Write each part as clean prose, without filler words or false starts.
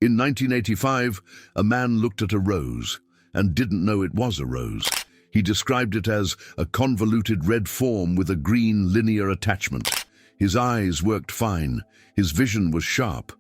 In 1985, a man looked at a rose and didn't know it was a rose. He described it as a convoluted red form with a green linear attachment. His eyes worked fine, his vision was sharp,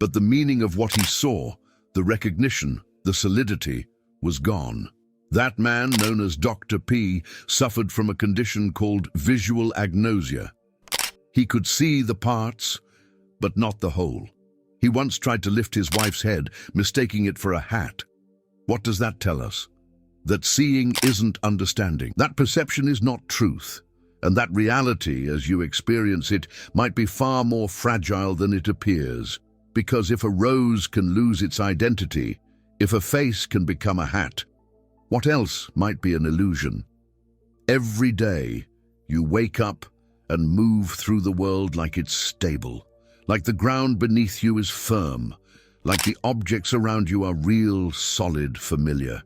but the meaning of what he saw, the recognition, the solidity, was gone. That man, known as Dr. P, suffered from a condition called visual agnosia. He could see the parts, but not the whole. He once tried to lift his wife's head, mistaking it for a hat. What does that tell us? That seeing isn't understanding. That perception is not truth. And that reality, as you experience it, might be far more fragile than it appears. Because if a rose can lose its identity, if a face can become a hat, what else might be an illusion? Every day, you wake up and move through the world like it's stable, like the ground beneath you is firm, like the objects around you are real, solid, familiar.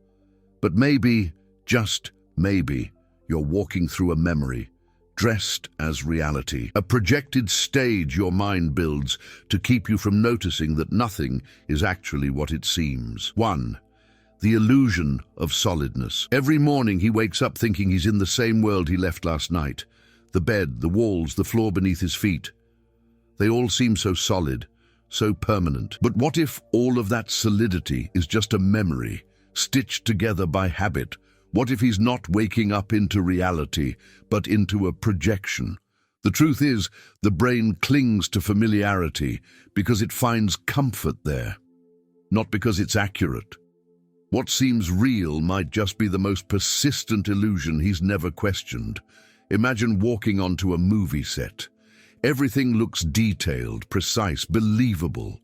But maybe, just maybe, you're walking through a memory, dressed as reality, a projected stage your mind builds to keep you from noticing that nothing is actually what it seems. 1. The illusion of solidness. Every morning he wakes up thinking he's in the same world he left last night. The bed, the walls, the floor beneath his feet. They all seem so solid, so permanent. But what if all of that solidity is just a memory, stitched together by habit? What if he's not waking up into reality, but into a projection? The truth is, the brain clings to familiarity because it finds comfort there, not because it's accurate. What seems real might just be the most persistent illusion he's never questioned. Imagine walking onto a movie set. Everything looks detailed, precise, believable.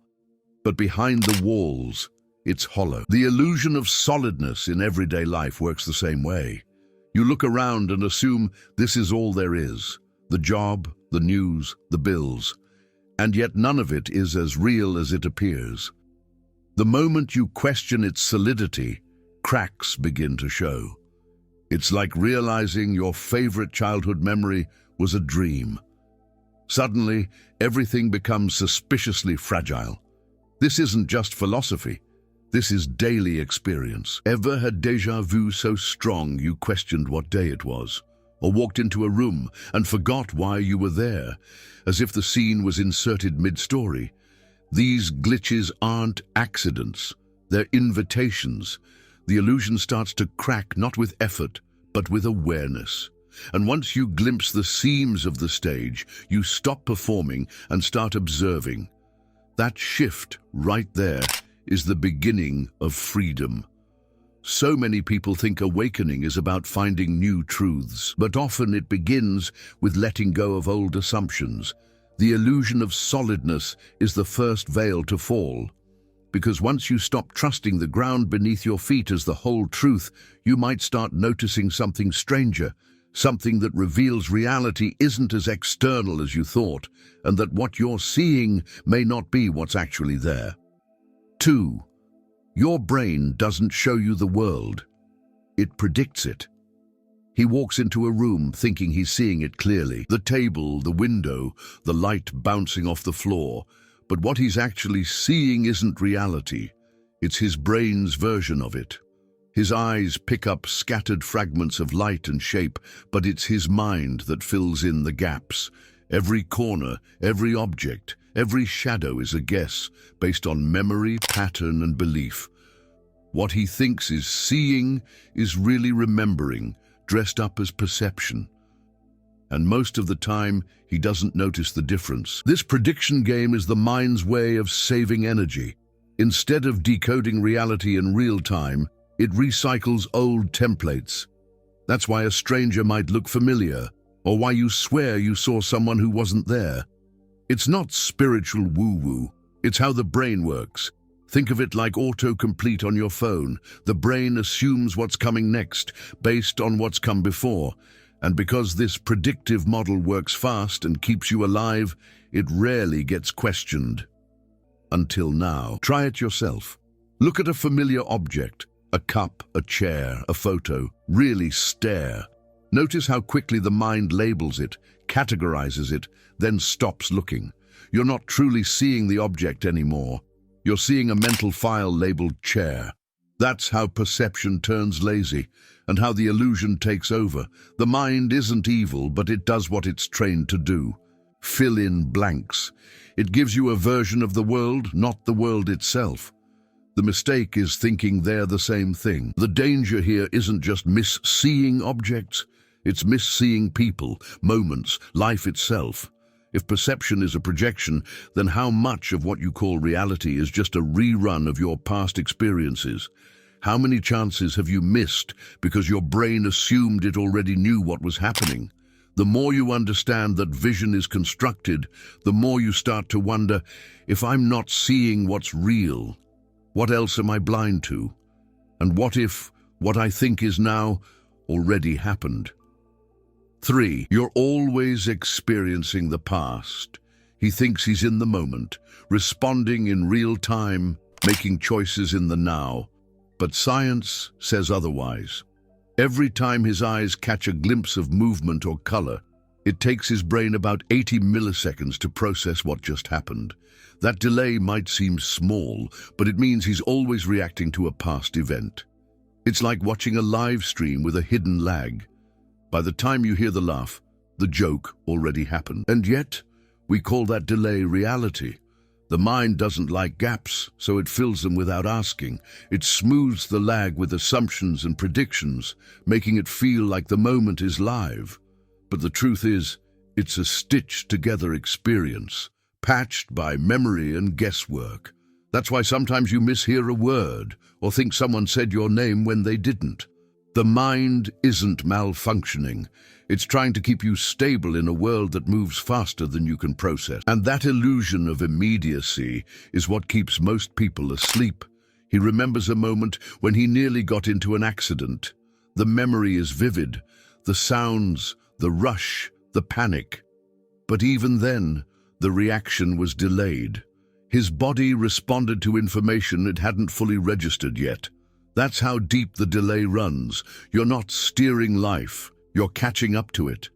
But behind the walls, it's hollow. The illusion of solidness in everyday life works the same way. You look around and assume this is all there is. The job, the news, the bills. And yet none of it is as real as it appears. The moment you question its solidity, cracks begin to show. It's like realizing your favorite childhood memory was a dream. Suddenly, everything becomes suspiciously fragile. This isn't just philosophy. This is daily experience. Ever had déjà vu so strong you questioned what day it was? Or walked into a room and forgot why you were there, as if the scene was inserted mid-story? These glitches aren't accidents. They're invitations. The illusion starts to crack not with effort, but with awareness. And once you glimpse the seams of the stage, you stop performing and start observing. That shift right there is the beginning of freedom. So many people think awakening is about finding new truths, but often it begins with letting go of old assumptions. The illusion of solidness is the first veil to fall, because once you stop trusting the ground beneath your feet as the whole truth, you might start noticing something stranger, something that reveals reality isn't as external as you thought, and that what you're seeing may not be what's actually there. 2. Your brain doesn't show you the world. It predicts it. He walks into a room thinking he's seeing it clearly. The table, the window, the light bouncing off the floor. But what he's actually seeing isn't reality. It's his brain's version of it. His eyes pick up scattered fragments of light and shape, but it's his mind that fills in the gaps. Every corner, every object, every shadow is a guess, based on memory, pattern, and belief. What he thinks is seeing is really remembering, dressed up as perception. And most of the time, he doesn't notice the difference. This prediction game is the mind's way of saving energy. Instead of decoding reality in real time, it recycles old templates. That's why a stranger might look familiar, or why you swear you saw someone who wasn't there. It's not spiritual woo-woo, it's how the brain works. Think of it like autocomplete on your phone. The brain assumes what's coming next, based on what's come before. And because this predictive model works fast and keeps you alive, it rarely gets questioned. Until now. Try it yourself. Look at a familiar object, a cup, a chair, a photo. Really stare. Notice how quickly the mind labels it, categorizes it, then stops looking. You're not truly seeing the object anymore. You're seeing a mental file labeled chair. That's how perception turns lazy, and how the illusion takes over. The mind isn't evil, but it does what it's trained to do. Fill in blanks. It gives you a version of the world, not the world itself. The mistake is thinking they're the same thing. The danger here isn't just mis-seeing objects, it's mis-seeing people, moments, life itself. If perception is a projection, then how much of what you call reality is just a rerun of your past experiences? How many chances have you missed because your brain assumed it already knew what was happening? The more you understand that vision is constructed, the more you start to wonder, if I'm not seeing what's real, what else am I blind to? And what if what I think is now already happened? 3. You're always experiencing the past. He thinks he's in the moment, responding in real time, making choices in the now. But science says otherwise. Every time his eyes catch a glimpse of movement or color, it takes his brain about 80 milliseconds to process what just happened. That delay might seem small, but it means he's always reacting to a past event. It's like watching a live stream with a hidden lag. By the time you hear the laugh, the joke already happened. And yet, we call that delay reality. The mind doesn't like gaps, so it fills them without asking. It smooths the lag with assumptions and predictions, making it feel like the moment is live. But the truth is, it's a stitched-together experience, patched by memory and guesswork. That's why sometimes you mishear a word, or think someone said your name when they didn't. The mind isn't malfunctioning. It's trying to keep you stable in a world that moves faster than you can process. And that illusion of immediacy is what keeps most people asleep. He remembers a moment when he nearly got into an accident. The memory is vivid, the sounds, the rush, the panic. But even then, the reaction was delayed. His body responded to information it hadn't fully registered yet. That's how deep the delay runs. You're not steering life, you're catching up to it.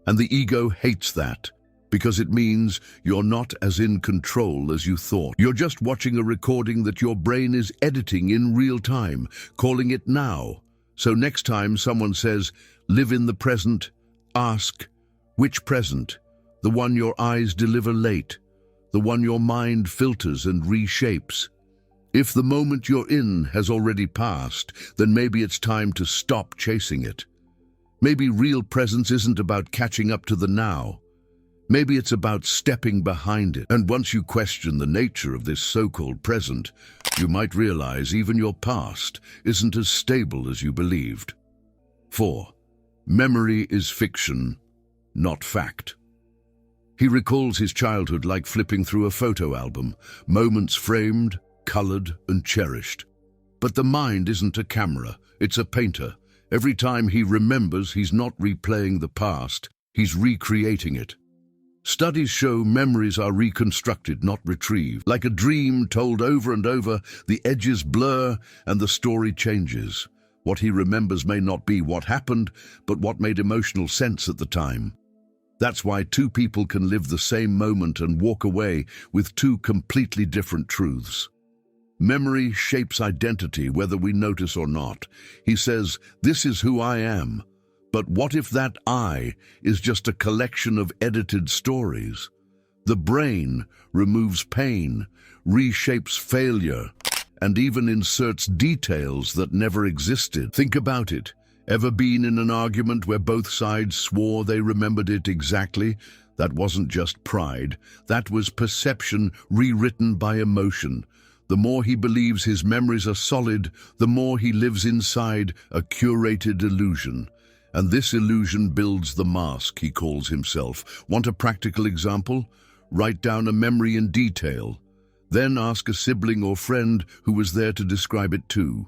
And the ego hates that, because it means you're not as in control as you thought. You're just watching a recording that your brain is editing in real time, calling it now. So next time someone says, live in the present, ask, which present? The one your eyes deliver late, the one your mind filters and reshapes. If the moment you're in has already passed, then maybe it's time to stop chasing it. Maybe real presence isn't about catching up to the now. Maybe it's about stepping behind it. And once you question the nature of this so-called present, you might realize even your past isn't as stable as you believed. 4. Memory is fiction, not fact. He recalls his childhood like flipping through a photo album, moments framed, colored and cherished. But the mind isn't a camera, it's a painter. Every time he remembers, he's not replaying the past, he's recreating it. Studies show memories are reconstructed, not retrieved. Like a dream told over and over, the edges blur and the story changes. What he remembers may not be what happened, but what made emotional sense at the time. That's why two people can live the same moment and walk away with two completely different truths. Memory shapes identity, whether we notice or not. He says, this is who I am. But what if that I is just a collection of edited stories? The brain removes pain, reshapes failure, and even inserts details that never existed. Think about it. Ever been in an argument where both sides swore they remembered it exactly? That wasn't just pride. That was perception rewritten by emotion. The more he believes his memories are solid, the more he lives inside a curated illusion. And this illusion builds the mask he calls himself. Want a practical example? Write down a memory in detail. Then ask a sibling or friend who was there to describe it too.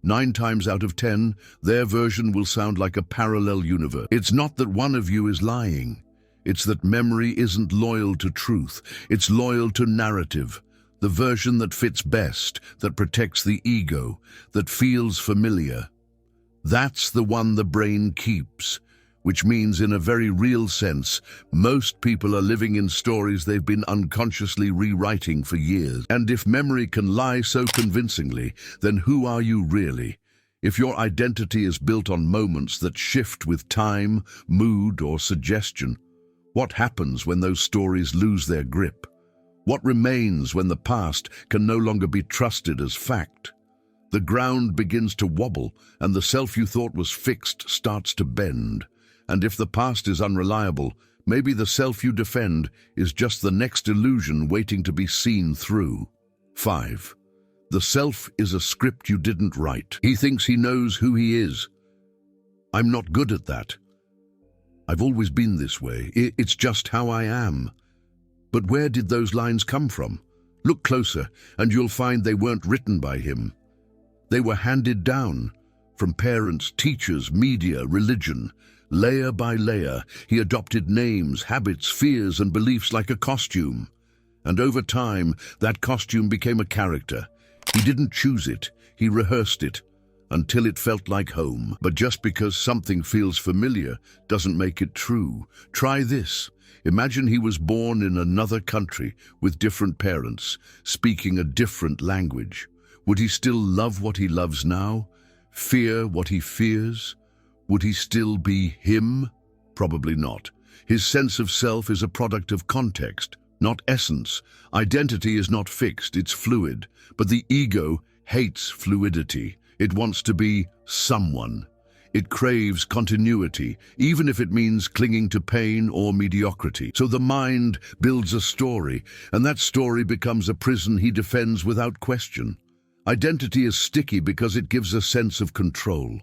9 times out of 10, their version will sound like a parallel universe. It's not that one of you is lying. It's that memory isn't loyal to truth. It's loyal to narrative. The version that fits best, that protects the ego, that feels familiar. That's the one the brain keeps. which means in a very real sense, most people are living in stories they've been unconsciously rewriting for years. And if memory can lie so convincingly, then who are you really? If your identity is built on moments that shift with time, mood, or suggestion, what happens when those stories lose their grip? What remains when the past can no longer be trusted as fact? The ground begins to wobble, and the self you thought was fixed starts to bend. And if the past is unreliable, maybe the self you defend is just the next illusion waiting to be seen through. 5. The self is a script you didn't write. He thinks he knows who he is. I'm not good at that. I've always been this way. It's just how I am. But where did those lines come from? Look closer, and you'll find they weren't written by him. They were handed down from parents, teachers, media, religion. Layer by layer, he adopted names, habits, fears, and beliefs like a costume. And over time, that costume became a character. He didn't choose it, he rehearsed it, until it felt like home. But just because something feels familiar doesn't make it true. Try this. Imagine he was born in another country with different parents, speaking a different language. Would he still love what he loves now? Fear what he fears? Would he still be him? Probably not. His sense of self is a product of context, not essence. Identity is not fixed, it's fluid. But the ego hates fluidity. It wants to be someone. It craves continuity, even if it means clinging to pain or mediocrity. So the mind builds a story, and that story becomes a prison he defends without question. Identity is sticky because it gives a sense of control.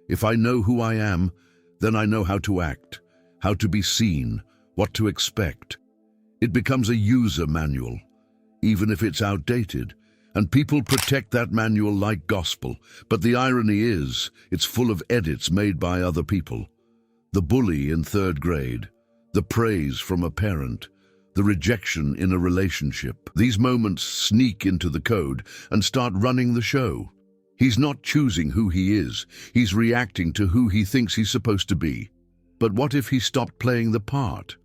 If I know who I am, then I know how to act, how to be seen, what to expect. It becomes a user manual, even if it's outdated. And people protect that manual like gospel. But the irony is, it's full of edits made by other people. The bully in 3rd grade, the praise from a parent, the rejection in a relationship. These moments sneak into the code and start running the show. He's not choosing who he is, he's reacting to who he thinks he's supposed to be. But what if he stopped playing the part?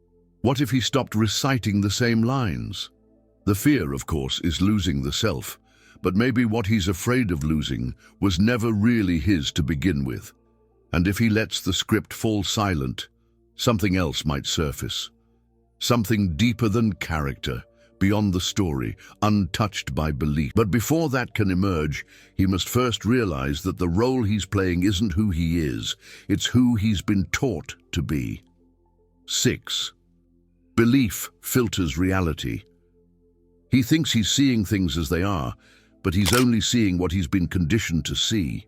What if he stopped reciting the same lines? The fear, of course, is losing the self, but maybe what he's afraid of losing was never really his to begin with. And if he lets the script fall silent, something else might surface. Something deeper than character, beyond the story, untouched by belief. But before that can emerge, he must first realize that the role he's playing isn't who he is, it's who he's been taught to be. 6. Belief filters reality. He thinks he's seeing things as they are, but he's only seeing what he's been conditioned to see.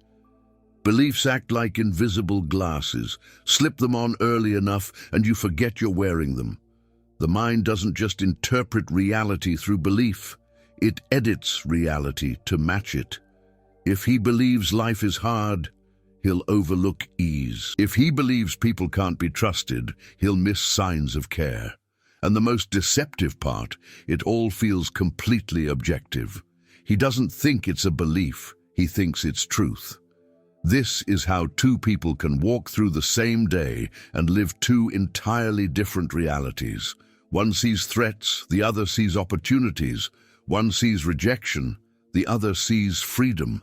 Beliefs act like invisible glasses. Slip them on early enough and you forget you're wearing them. The mind doesn't just interpret reality through belief, it edits reality to match it. If he believes life is hard, he'll overlook ease. If he believes people can't be trusted, he'll miss signs of care. And the most deceptive part, it all feels completely objective. He doesn't think it's a belief, he thinks it's truth. This is how two people can walk through the same day and live two entirely different realities. One sees threats, the other sees opportunities. One sees rejection, the other sees freedom.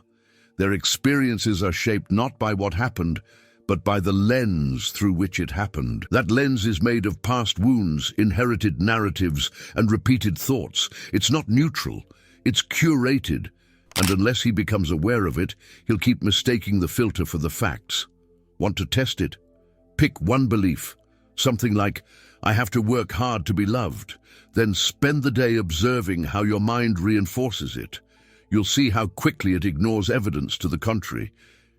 Their experiences are shaped not by what happened, but by the lens through which it happened. That lens is made of past wounds, inherited narratives, and repeated thoughts. It's not neutral, it's curated, and unless he becomes aware of it, he'll keep mistaking the filter for the facts. Want to test it? Pick one belief, something like, I have to work hard to be loved. Then spend the day observing how your mind reinforces it. You'll see how quickly it ignores evidence to the contrary.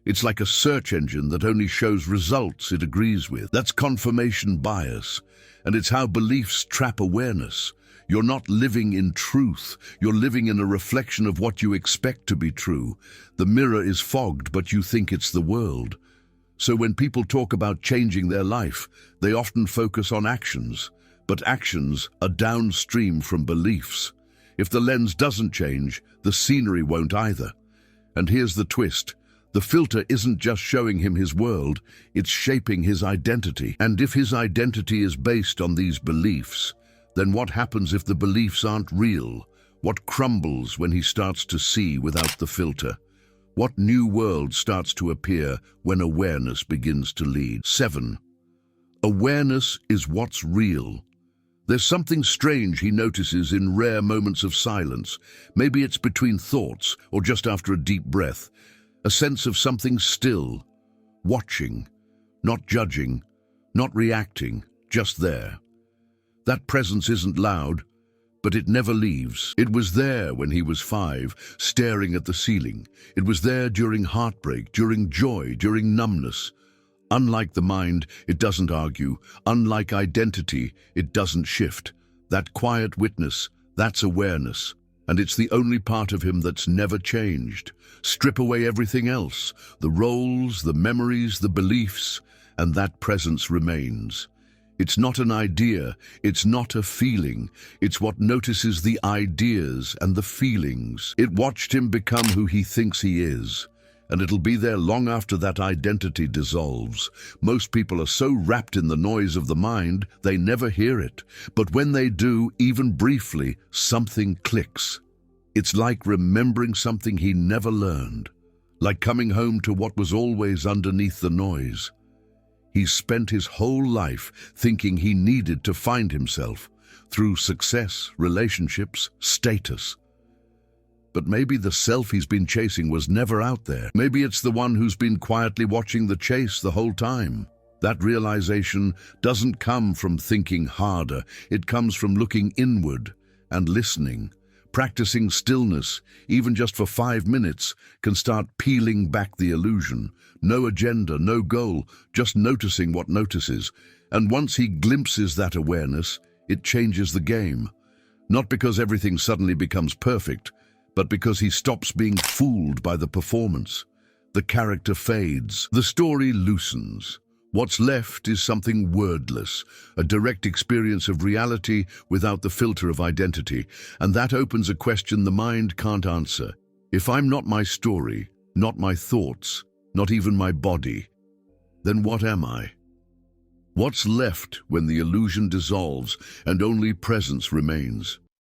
It's like a search engine that only shows results it agrees with. That's confirmation bias, and it's how beliefs trap awareness. You're not living in truth, you're living in a reflection of what you expect to be true. The mirror is fogged, but you think it's the world. So when people talk about changing their life, they often focus on actions, but actions are downstream from beliefs. If the lens doesn't change, the scenery won't either. And here's the twist. The filter isn't just showing him his world, it's shaping his identity. And if his identity is based on these beliefs, then what happens if the beliefs aren't real? What crumbles when he starts to see without the filter? What new world starts to appear when awareness begins to lead? 7. Awareness is what's real. There's something strange he notices in rare moments of silence. Maybe it's between thoughts or just after a deep breath. A sense of something still, watching, not judging, not reacting, just there. That presence isn't loud, but it never leaves. It was there when he was 5, staring at the ceiling. It was there during heartbreak, during joy, during numbness. Unlike the mind, it doesn't argue. Unlike identity, it doesn't shift. That quiet witness, that's awareness. And it's the only part of him that's never changed. Strip away everything else, the roles, the memories, the beliefs, and that presence remains. It's not an idea, it's not a feeling. It's what notices the ideas and the feelings. It watched him become who he thinks he is. And it'll be there long after that identity dissolves. Most people are so wrapped in the noise of the mind, they never hear it. But when they do, even briefly, something clicks. It's like remembering something he never learned, like coming home to what was always underneath the noise. He spent his whole life thinking he needed to find himself through success, relationships, status. But maybe the self he's been chasing was never out there. Maybe it's the one who's been quietly watching the chase the whole time. That realization doesn't come from thinking harder. It comes from looking inward and listening. Practicing stillness, even just for 5 minutes, can start peeling back the illusion. No agenda, no goal, just noticing what notices. And once he glimpses that awareness, it changes the game. Not because everything suddenly becomes perfect, but because he stops being fooled by the performance. The character fades, the story loosens. What's left is something wordless, a direct experience of reality without the filter of identity, and that opens a question the mind can't answer. If I'm not my story, not my thoughts, not even my body, then what am I? What's left when the illusion dissolves and only presence remains?